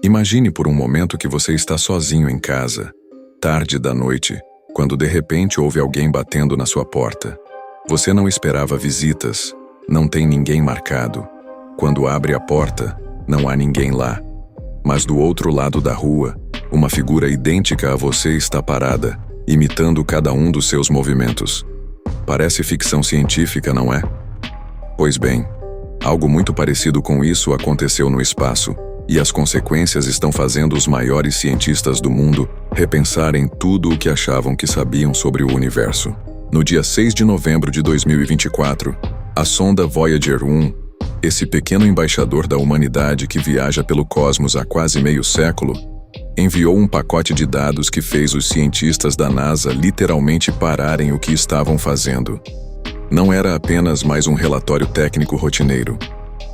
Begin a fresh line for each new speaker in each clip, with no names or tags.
Imagine por um momento que você está sozinho em casa, tarde da noite, quando de repente houve alguém batendo na sua porta. Você não esperava visitas, não tem ninguém marcado. Quando abre a porta, não há ninguém lá. Mas do outro lado da rua, uma figura idêntica a você está parada, imitando cada um dos seus movimentos. Parece ficção científica, não é? Pois bem, algo muito parecido com isso aconteceu no espaço, e as consequências estão fazendo os maiores cientistas do mundo repensarem tudo o que achavam que sabiam sobre o universo. No dia 6 de novembro de 2024, a sonda Voyager 1, esse pequeno embaixador da humanidade que viaja pelo cosmos há quase meio século, enviou um pacote de dados que fez os cientistas da NASA literalmente pararem o que estavam fazendo. Não era apenas mais um relatório técnico rotineiro.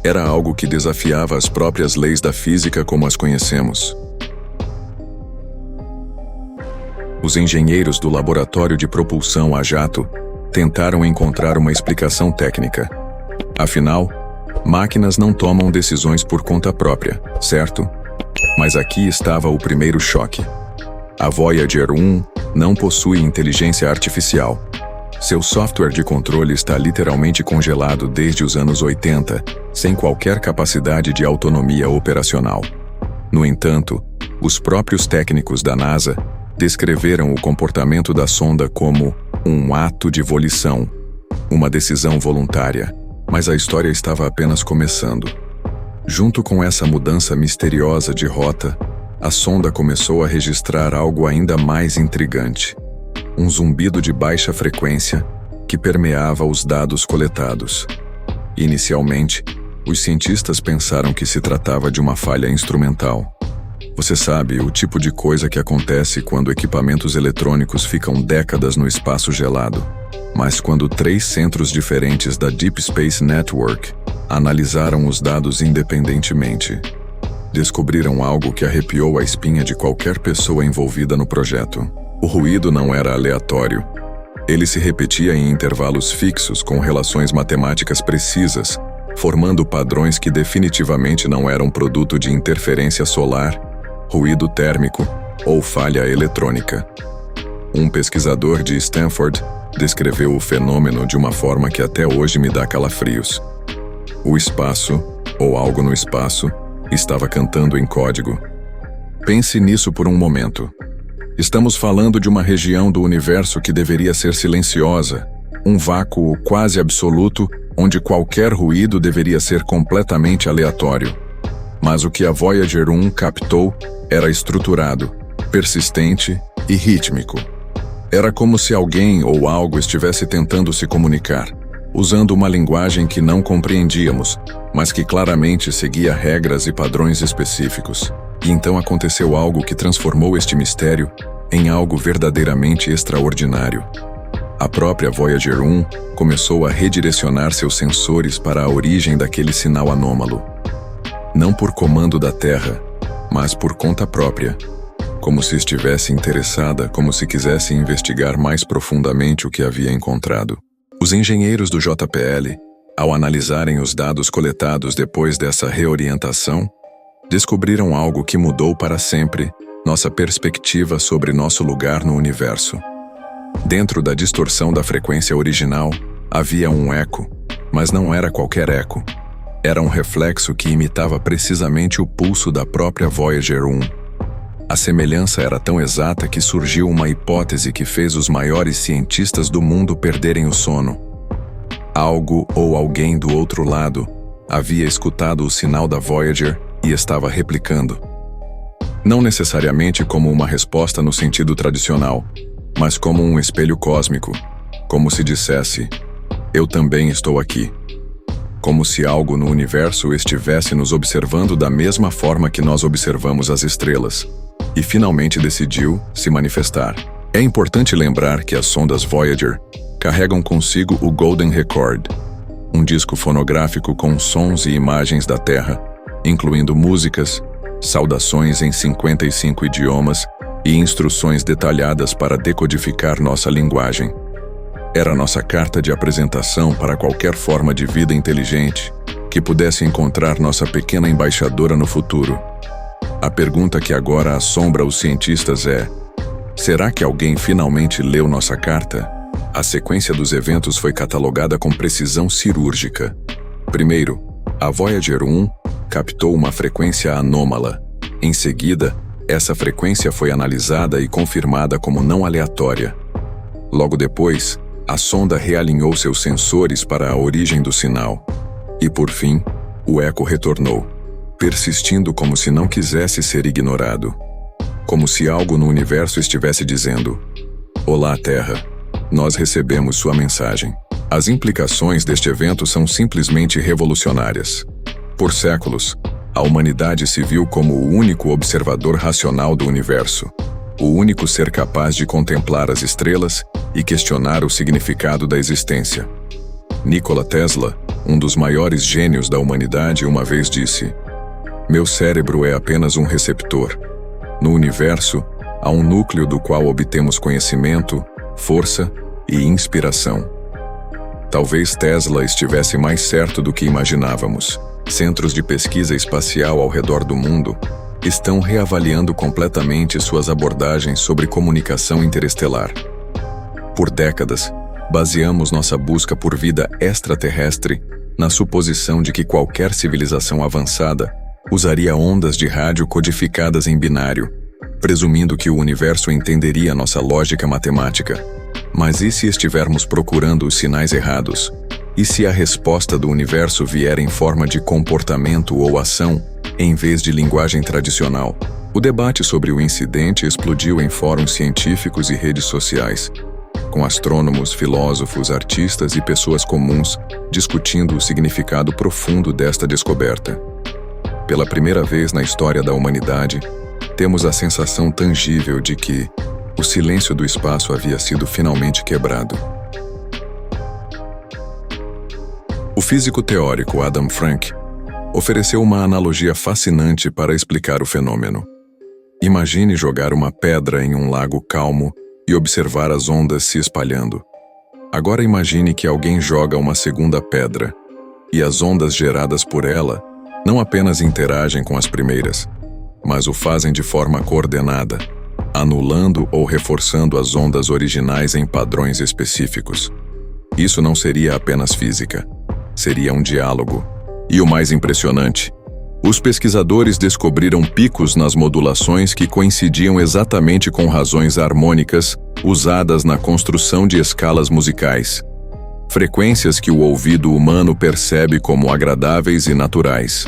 Era algo que desafiava as próprias leis da física como as conhecemos. Os engenheiros do Laboratório de Propulsão a Jato tentaram encontrar uma explicação técnica. Afinal, máquinas não tomam decisões por conta própria, certo? Mas aqui estava o primeiro choque. A Voyager 1 não possui inteligência artificial. Seu software de controle está literalmente congelado desde os anos 80, sem qualquer capacidade de autonomia operacional. No entanto, os próprios técnicos da NASA descreveram o comportamento da sonda como um ato de volição, uma decisão voluntária, mas a história estava apenas começando. Junto com essa mudança misteriosa de rota, a sonda começou a registrar algo ainda mais intrigante. Um zumbido de baixa frequência que permeava os dados coletados. Inicialmente, os cientistas pensaram que se tratava de uma falha instrumental. Você sabe, o tipo de coisa que acontece quando equipamentos eletrônicos ficam décadas no espaço gelado. Mas quando 3 centros diferentes da Deep Space Network analisaram os dados independentemente, descobriram algo que arrepiou a espinha de qualquer pessoa envolvida no projeto. O ruído não era aleatório. Ele se repetia em intervalos fixos com relações matemáticas precisas, formando padrões que definitivamente não eram produto de interferência solar, ruído térmico ou falha eletrônica. Um pesquisador de Stanford descreveu o fenômeno de uma forma que até hoje me dá calafrios. O espaço, ou algo no espaço, estava cantando em código. Pense nisso por um momento. Estamos falando de uma região do universo que deveria ser silenciosa, um vácuo quase absoluto onde qualquer ruído deveria ser completamente aleatório. Mas o que a Voyager 1 captou era estruturado, persistente e rítmico. Era como se alguém ou algo estivesse tentando se comunicar, usando uma linguagem que não compreendíamos, mas que claramente seguia regras e padrões específicos. E então aconteceu algo que transformou este mistério em algo verdadeiramente extraordinário. A própria Voyager 1 começou a redirecionar seus sensores para a origem daquele sinal anômalo. Não por comando da Terra, mas por conta própria, como se estivesse interessada, como se quisesse investigar mais profundamente o que havia encontrado. Os engenheiros do JPL, ao analisarem os dados coletados depois dessa reorientação, descobriram algo que mudou para sempre nossa perspectiva sobre nosso lugar no universo. Dentro da distorção da frequência original, havia um eco, mas não era qualquer eco. Era um reflexo que imitava precisamente o pulso da própria Voyager 1. A semelhança era tão exata que surgiu uma hipótese que fez os maiores cientistas do mundo perderem o sono. Algo ou alguém do outro lado havia escutado o sinal da Voyager e estava replicando. Não necessariamente como uma resposta no sentido tradicional, mas como um espelho cósmico, como se dissesse, eu também estou aqui. Como se algo no universo estivesse nos observando da mesma forma que nós observamos as estrelas, e finalmente decidiu se manifestar. É importante lembrar que as sondas Voyager carregam consigo o Golden Record, um disco fonográfico com sons e imagens da Terra, incluindo músicas, saudações em 55 idiomas e instruções detalhadas para decodificar nossa linguagem. Era nossa carta de apresentação para qualquer forma de vida inteligente que pudesse encontrar nossa pequena embaixadora no futuro. A pergunta que agora assombra os cientistas é: será que alguém finalmente leu nossa carta? A sequência dos eventos foi catalogada com precisão cirúrgica. Primeiro, a Voyager 1 captou uma frequência anômala. Em seguida, essa frequência foi analisada e confirmada como não aleatória. Logo depois, a sonda realinhou seus sensores para a origem do sinal. E por fim, o eco retornou, persistindo como se não quisesse ser ignorado. Como se algo no universo estivesse dizendo: "Olá, Terra, nós recebemos sua mensagem." As implicações deste evento são simplesmente revolucionárias. Por séculos, a humanidade se viu como o único observador racional do universo, o único ser capaz de contemplar as estrelas e questionar o significado da existência. Nikola Tesla, um dos maiores gênios da humanidade, uma vez disse: "Meu cérebro é apenas um receptor. No universo, há um núcleo do qual obtemos conhecimento, força e inspiração." Talvez Tesla estivesse mais certo do que imaginávamos. Centros de pesquisa espacial ao redor do mundo estão reavaliando completamente suas abordagens sobre comunicação interestelar. Por décadas, baseamos nossa busca por vida extraterrestre na suposição de que qualquer civilização avançada usaria ondas de rádio codificadas em binário, presumindo que o universo entenderia nossa lógica matemática. Mas e se estivermos procurando os sinais errados? E se a resposta do universo vier em forma de comportamento ou ação, em vez de linguagem tradicional? O debate sobre o incidente explodiu em fóruns científicos e redes sociais, com astrônomos, filósofos, artistas e pessoas comuns discutindo o significado profundo desta descoberta. Pela primeira vez na história da humanidade, temos a sensação tangível de que o silêncio do espaço havia sido finalmente quebrado. O físico teórico Adam Frank ofereceu uma analogia fascinante para explicar o fenômeno. Imagine jogar uma pedra em um lago calmo e observar as ondas se espalhando. Agora imagine que alguém joga uma segunda pedra, e as ondas geradas por ela não apenas interagem com as primeiras, mas o fazem de forma coordenada, anulando ou reforçando as ondas originais em padrões específicos. Isso não seria apenas física, seria um diálogo. E o mais impressionante, os pesquisadores descobriram picos nas modulações que coincidiam exatamente com razões harmônicas usadas na construção de escalas musicais. Frequências que o ouvido humano percebe como agradáveis e naturais.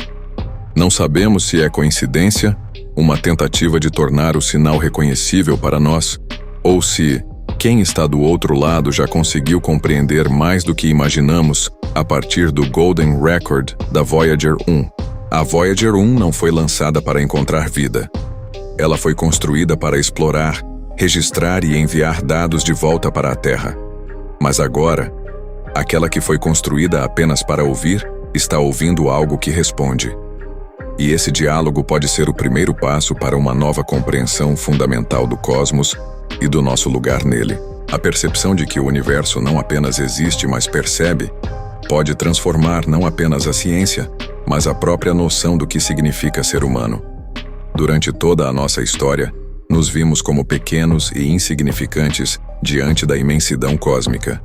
Não sabemos se é coincidência, uma tentativa de tornar o sinal reconhecível para nós, ou se quem está do outro lado já conseguiu compreender mais do que imaginamos a partir do Golden Record da Voyager 1. A Voyager 1 não foi lançada para encontrar vida. Ela foi construída para explorar, registrar e enviar dados de volta para a Terra. Mas agora, aquela que foi construída apenas para ouvir, está ouvindo algo que responde. E esse diálogo pode ser o primeiro passo para uma nova compreensão fundamental do cosmos e do nosso lugar nele. A percepção de que o universo não apenas existe, mas percebe, pode transformar não apenas a ciência, mas a própria noção do que significa ser humano. Durante toda a nossa história, nos vimos como pequenos e insignificantes diante da imensidão cósmica.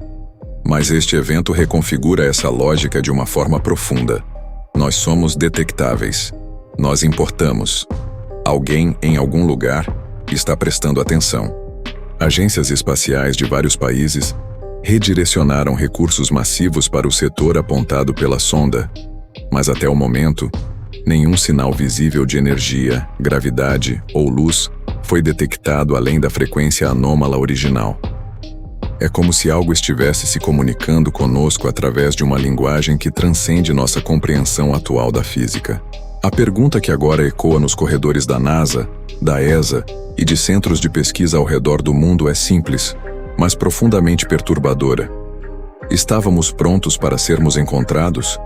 Mas este evento reconfigura essa lógica de uma forma profunda. Nós somos detectáveis. Nós importamos. Alguém, em algum lugar, está prestando atenção. Agências espaciais de vários países redirecionaram recursos massivos para o setor apontado pela sonda, mas até o momento, nenhum sinal visível de energia, gravidade ou luz foi detectado além da frequência anômala original. É como se algo estivesse se comunicando conosco através de uma linguagem que transcende nossa compreensão atual da física. A pergunta que agora ecoa nos corredores da NASA, da ESA e de centros de pesquisa ao redor do mundo é simples, mas profundamente perturbadora. Estávamos prontos para sermos encontrados?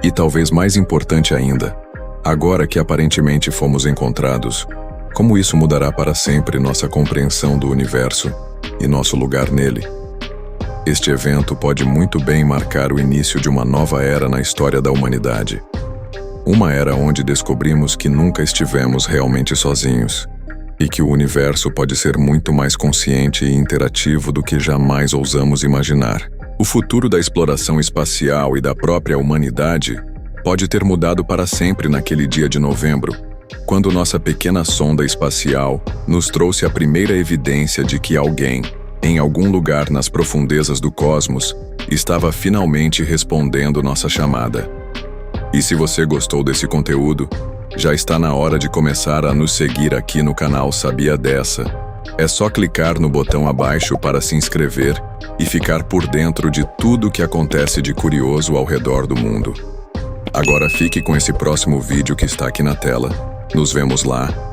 E talvez mais importante ainda, agora que aparentemente fomos encontrados, como isso mudará para sempre nossa compreensão do universo e nosso lugar nele? Este evento pode muito bem marcar o início de uma nova era na história da humanidade. Uma era onde descobrimos que nunca estivemos realmente sozinhos e que o universo pode ser muito mais consciente e interativo do que jamais ousamos imaginar. O futuro da exploração espacial e da própria humanidade pode ter mudado para sempre naquele dia de novembro, quando nossa pequena sonda espacial nos trouxe a primeira evidência de que alguém, em algum lugar nas profundezas do cosmos, estava finalmente respondendo nossa chamada. E se você gostou desse conteúdo, já está na hora de começar a nos seguir aqui no canal Sabia Dessa? É só clicar no botão abaixo para se inscrever e ficar por dentro de tudo que acontece de curioso ao redor do mundo. Agora fique com esse próximo vídeo que está aqui na tela. Nos vemos lá.